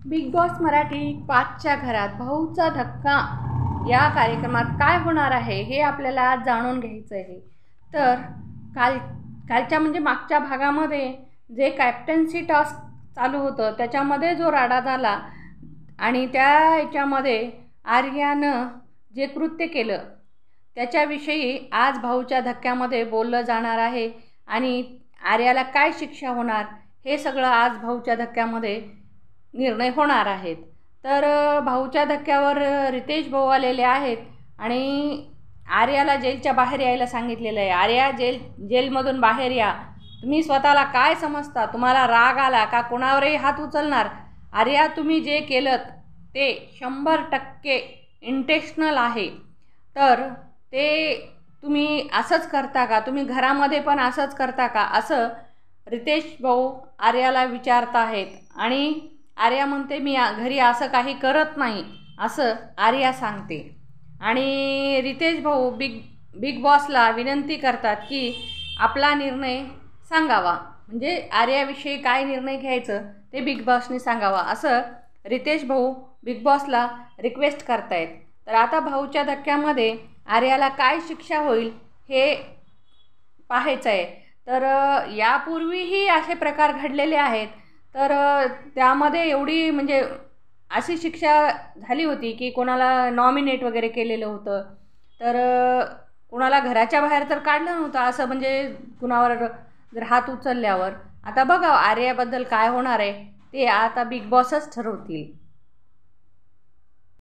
Big boss Marathi 5च्या घरात भाऊचा धक्का या कार्यक्रमात काय होणार आहे हे आपल्याला आज जाणून घ्यायचं आहे. तर कालच्या म्हणजे मागच्या भागामध्ये जे कॅप्टन्सी टास्क चालू होतं त्याच्यामध्ये जो राडा झाला आणि त्या याच्यामध्ये आर्यानं जे कृत्य केलं त्याच्याविषयी आज भाऊच्या धक्क्यामध्ये बोललं जाणार आहे आणि आर्याला काय शिक्षा होणार हे सगळं आज भाऊच्या धक्क्यामध्ये निर्णय होणार आहेत. तर भाऊच्या धक्क्यावर रितेश भाऊ आलेले आहेत आणि आर्याला जेलच्या बाहेर यायला सांगितलेलं आहे. आर्या जेलमधून बाहेर या. तुम्ही स्वतःला काय समजता? तुम्हाला राग आला का कोणावरही हात उचलणार? आर्या, तुम्ही जे केलं ते 100% इंटेन्शनल आहे. तर ते तुम्ही असंच करता का? तुम्ही घरामध्ये पण असंच करता का? असं रितेश भाऊ आर्याला विचारत आहेत आणि आर्या म्हणते मी घरी असं काही करत नाही असं आर्या सांगते. आणि रितेश भाऊ बिग बॉसला विनंती करतात की आपला निर्णय सांगावा, म्हणजे आर्याविषयी काय निर्णय घ्यायचं ते बिग बॉसने सांगावा असं रितेश भाऊ बिग बॉसला रिक्वेस्ट करतायत. तर आता भाऊच्या धक्क्यामध्ये आर्याला काय शिक्षा होईल हे पाहायचं आहे. तर यापूर्वीही असे प्रकार घडलेले आहेत. तर त्यामध्ये एवढी म्हणजे अशी शिक्षा झाली होती की कोणाला नॉमिनेट वगैरे केलेलं होतं. तर कोणाला घराच्या बाहेर तर काढलं नव्हतं असं, म्हणजे कुणावर जर हात उचलल्यावर. आता बघा आर्याबद्दल काय होणार आहे ते आता बिग बॉसच ठरवतील.